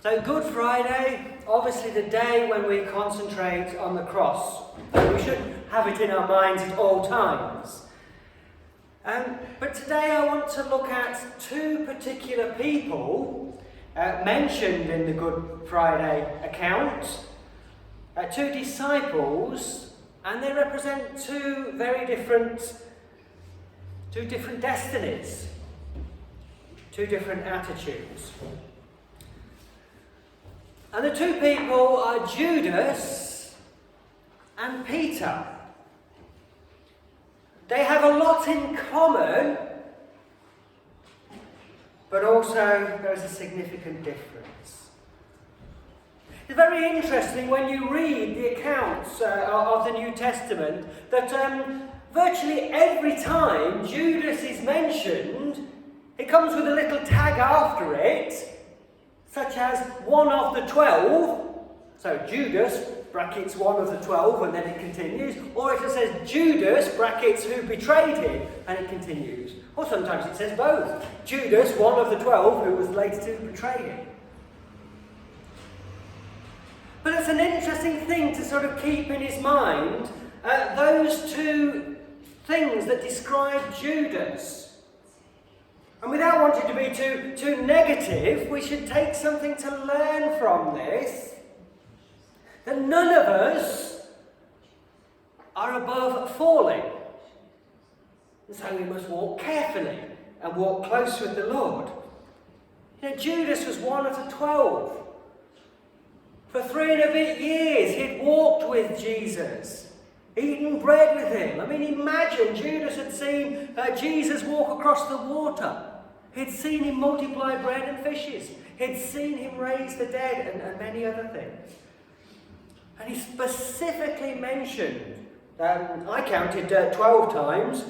So Good Friday, obviously the day when we concentrate on the cross. We should have it in our minds at all times. But today I want to look at two particular people mentioned in the Good Friday account. Two disciples, and they represent two different destinies, two different attitudes. And the two people are Judas and Peter. They have a lot in common, but also there is a significant difference. It's very interesting when you read the accounts of the New Testament that virtually every time Judas is mentioned, it comes with a little tag after it, such as one of the 12, so Judas brackets one of the 12 and then it continues, or if it says Judas brackets who betrayed him and it continues, or sometimes it says both, Judas, one of the 12 who was later to betray him. But it's an interesting thing to sort of keep in his mind, those two things that describe Judas. And without wanting to be too negative, we should take something to learn from this. That none of us are above falling. And so we must walk carefully and walk close with the Lord. You know, Judas was one of the 12. For 3 and a bit years he'd walked with Jesus, eaten bread with him. I mean, imagine Judas had seen Jesus walk across the water. He'd seen him multiply bread and fishes. He'd seen him raise the dead and many other things. And he specifically mentioned, I counted 12 times,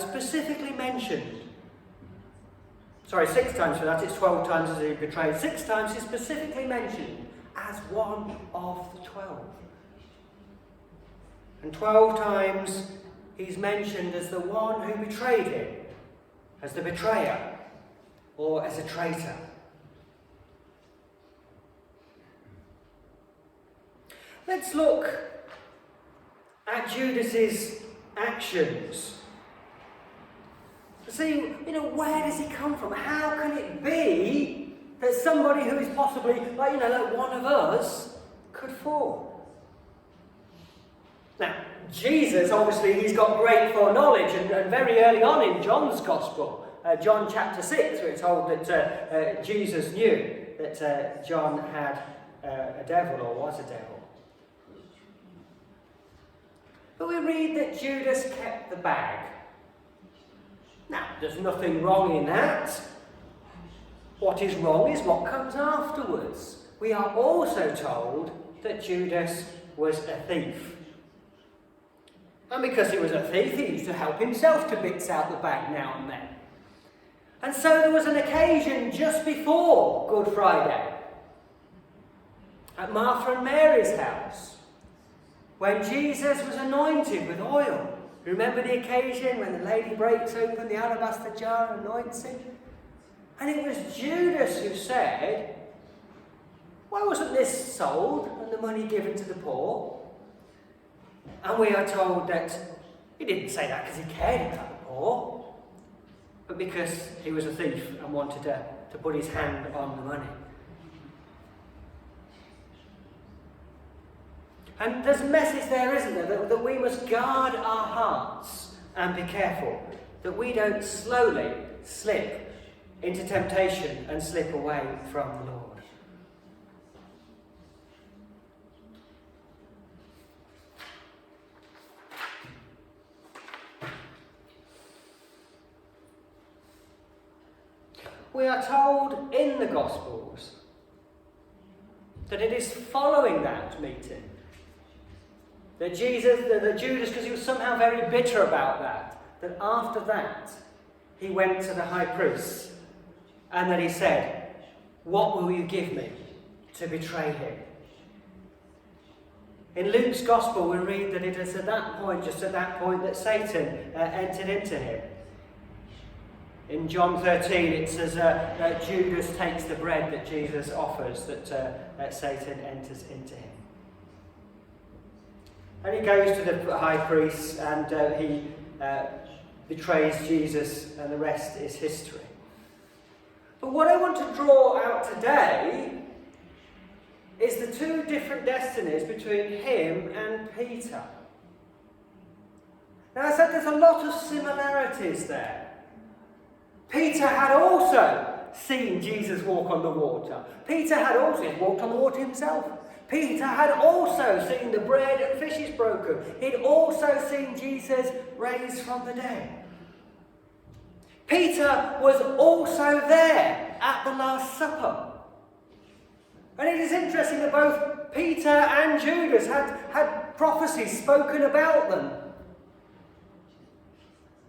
specifically mentioned. Sorry, 6 times for that, it's 12 times as he betrayed. 6 times he's specifically mentioned as one of the 12. And 12 times he's mentioned as the one who betrayed him, as the betrayer, or as a traitor. Let's look at Judas's actions. See, where does he come from? How can it be that somebody who is possibly, like one of us, could fall? Now, Jesus, obviously, he's got great foreknowledge, and very early on in John's Gospel, John chapter 6, we're told that Jesus knew that John had a devil, or was a devil. But we read that Judas kept the bag. Now, there's nothing wrong in that. What is wrong is what comes afterwards. We are also told that Judas was a thief. And because he was a thief, he used to help himself to bits out the bag now and then. And so there was an occasion just before Good Friday at Martha and Mary's house when Jesus was anointed with oil. Remember the occasion when the lady breaks open the alabaster jar and anoints him? And it was Judas who said, "Why wasn't this sold and the money given to the poor?" And we are told that he didn't say that because he cared about the poor, but because he was a thief and wanted to put his hand on the money. And there's a message there, isn't there, that we must guard our hearts and be careful that we don't slowly slip into temptation and slip away from the Lord. We are told in the Gospels that it is following that meeting that Judas, because he was somehow very bitter about that after that he went to the high priest and that he said, "What will you give me to betray him?" In Luke's Gospel we read that it is just at that point that Satan entered into him. In John 13, it says that Judas takes the bread that Jesus offers, that Satan enters into him. And he goes to the high priest and he betrays Jesus, and the rest is history. But what I want to draw out today is the two different destinies between him and Peter. Now, I said there's a lot of similarities there. Peter had also seen Jesus walk on the water. Peter had also walked on the water himself. Peter had also seen the bread and fishes broken. He'd also seen Jesus raised from the dead. Peter was also there at the Last Supper. And it is interesting that both Peter and Judas had prophecies spoken about them.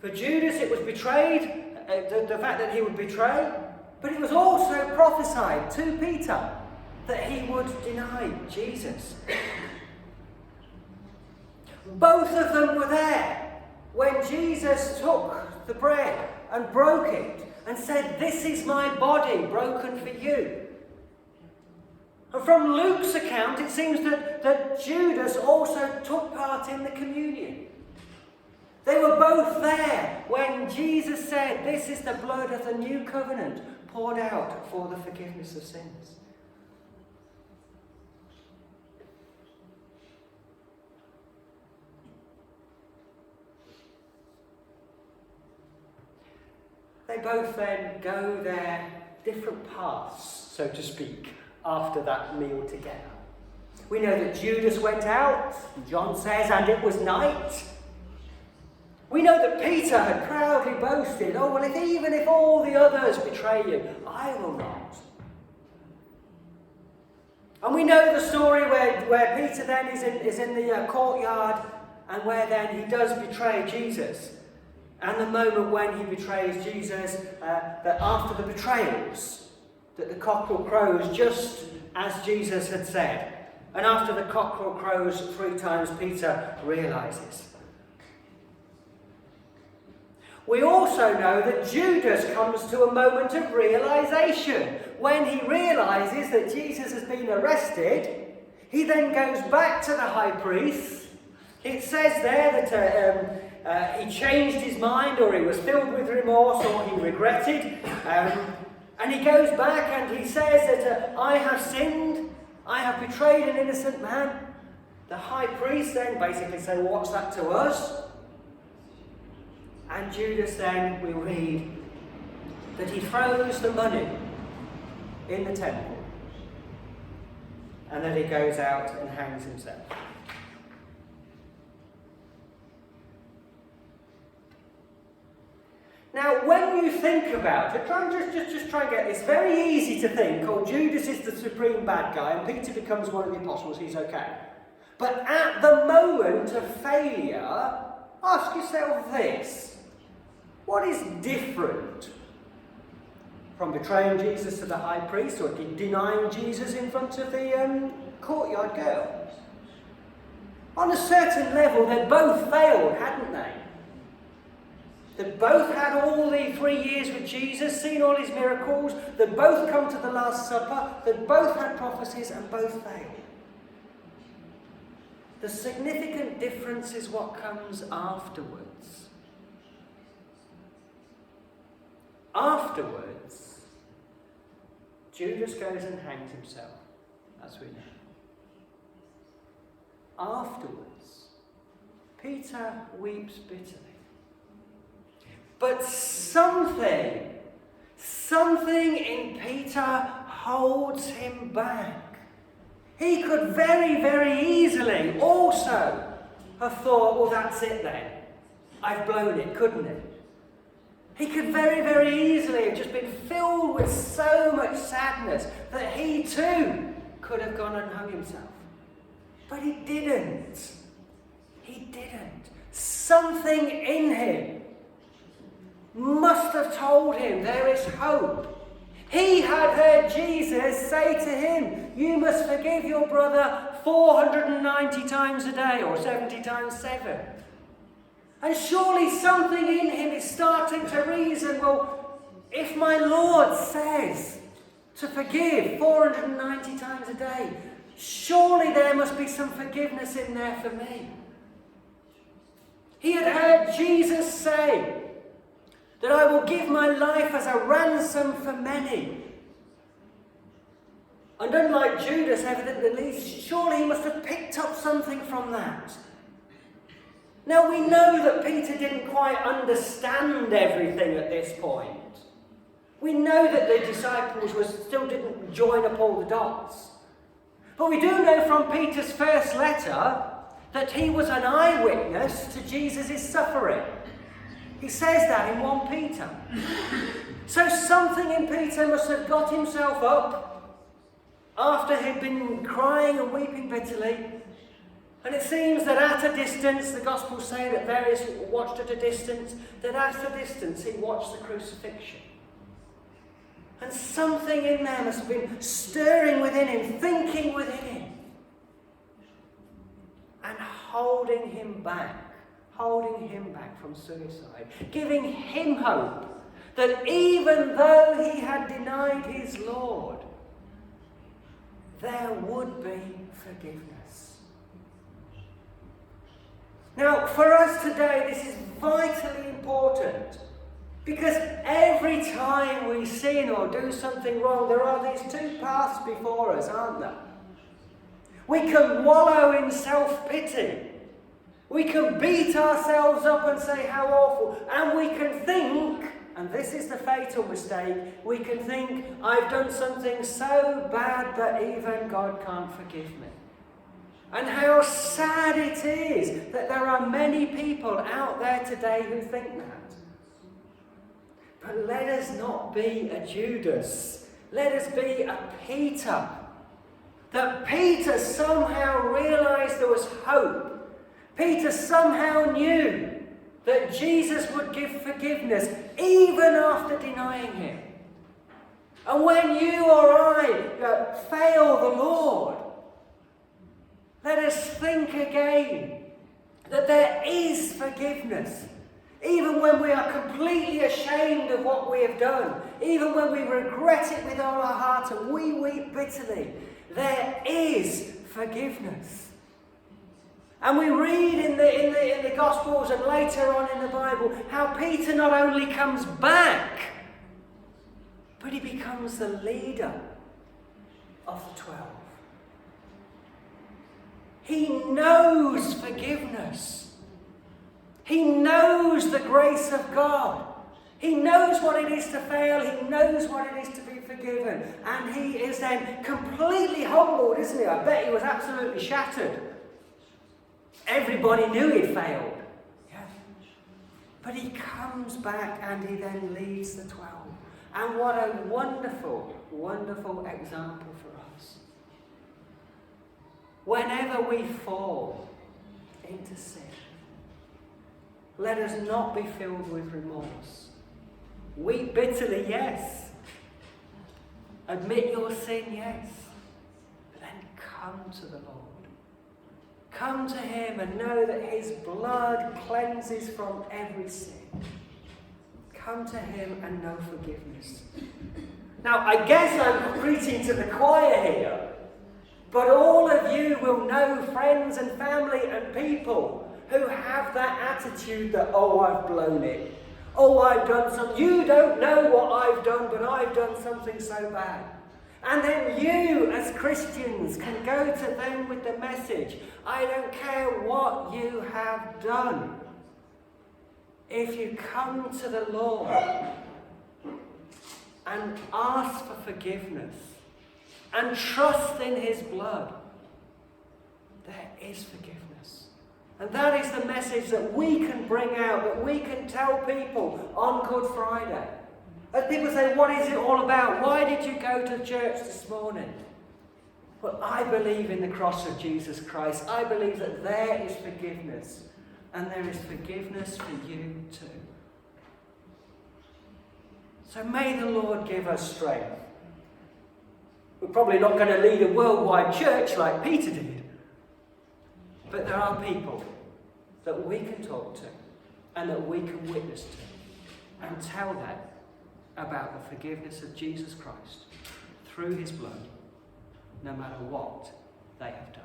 For Judas, it was betrayed, the fact that he would betray, but it was also prophesied to Peter that he would deny Jesus. Both of them were there when Jesus took the bread and broke it and said, "This is my body broken for you." And from Luke's account, it seems that Judas also took part in the communion. They were both there when Jesus said, "This is the blood of the new covenant poured out for the forgiveness of sins." They both then go their different paths, so to speak, after that meal together. We know that Judas went out, John says, and it was night. We know that Peter had proudly boasted, "Oh, well, even if all the others betray you, I will not." And we know the story where Peter then is in the courtyard, and where then he does betray Jesus. And the moment when he betrays Jesus, that after the betrayals, that the cockerel crows just as Jesus had said. And after the cockerel crows 3 times, Peter realizes. We also know that Judas comes to a moment of realization. When he realizes that Jesus has been arrested, he then goes back to the high priest. It says there that he changed his mind, or he was filled with remorse, or he regretted. And he goes back and he says that I have sinned, I have betrayed an innocent man. The high priest then basically says, "Well, what's that to us?" And Judas then, we read, that he throws the money in the temple. And then he goes out and hangs himself. Now, when you think about it, just try and get this. Very easy to think, oh, Judas is the supreme bad guy and Peter becomes one of the apostles, he's okay. But at the moment of failure, ask yourself this. What is different from betraying Jesus to the high priest or denying Jesus in front of the courtyard girl? On a certain level, they both failed, hadn't they? They both had all the 3 years with Jesus, seen all his miracles. They both come to the Last Supper. They both had prophecies and both failed. The significant difference is what comes afterwards. Afterwards, Judas goes and hangs himself, as we know. Afterwards, Peter weeps bitterly. But something in Peter holds him back. He could very, very easily also have thought, well, that's it then. I've blown it, couldn't he? He could very, very easily have just been filled with so much sadness that he too could have gone and hung himself. But he didn't. He didn't. Something in him must have told him there is hope. He had heard Jesus say to him, "You must forgive your brother 490 times a day," or 70 times 7. And surely something in him is starting to reason, well, If my Lord says to forgive 490 times a day, surely there must be some forgiveness in there for me. He had heard Jesus say that I will give my life as a ransom for many. And unlike Judas, evidently, surely he must have picked up something from that. Now we know that Peter didn't quite understand everything at this point. We know that the disciples still didn't join up all the dots. But we do know from Peter's first letter that he was an eyewitness to Jesus' suffering. He says that in 1 Peter. So something in Peter must have got himself up after he'd been crying and weeping bitterly. And it seems that at a distance, the Gospels say that various watched at a distance, that at a distance he watched the crucifixion. And something in there must have been stirring within him, thinking within him, and holding him back from suicide, giving him hope that even though he had denied his Lord, there would be forgiveness. Now, for us today, this is vitally important, because every time we sin or do something wrong, there are these two paths before us, aren't there? We can wallow in self-pity. We can beat ourselves up and say how awful. And we can think, and this is the fatal mistake, we can think, I've done something so bad that even God can't forgive me. And how sad it is that there are many people out there today who think that. But let us not be a Judas. Let us be a Peter. That Peter somehow realized there was hope. Peter somehow knew that Jesus would give forgiveness even after denying him. And when you or I fail the Lord, let us think again that there is forgiveness. Even when we are completely ashamed of what we have done, even when we regret it with all our heart and we weep bitterly, there is forgiveness. And we read in the Gospels and later on in the Bible how Peter not only comes back, but he becomes the leader of the 12. He knows forgiveness. He knows the grace of God. He knows what it is to fail. He knows what it is to be forgiven. And he is then completely humbled, isn't he? I bet he was absolutely shattered. Everybody knew he'd failed. Yeah. But he comes back and he then leads the 12. And what a wonderful, wonderful example for us. Whenever we fall into sin, let us not be filled with remorse. Weep bitterly, yes. Admit your sin, yes. But then come to the Lord. Come to him and know that his blood cleanses from every sin. Come to him and know forgiveness. Now, I guess I'm preaching to the choir here, but all of you will know friends and family and people who have that attitude that, oh, I've blown it. Oh, I've done something. You don't know what I've done, but I've done something so bad. And then you, as Christians, can go to them with the message, I don't care what you have done. If you come to the Lord and ask for forgiveness and trust in his blood, there is forgiveness. And that is the message that we can bring out, that we can tell people on Good Friday. And people say, what is it all about? Why did you go to church this morning? Well, I believe in the cross of Jesus Christ. I believe that there is forgiveness. And there is forgiveness for you too. So may the Lord give us strength. We're probably not going to lead a worldwide church like Peter did. But there are people that we can talk to and that we can witness to and tell them about the forgiveness of Jesus Christ through his blood, no matter what they have done.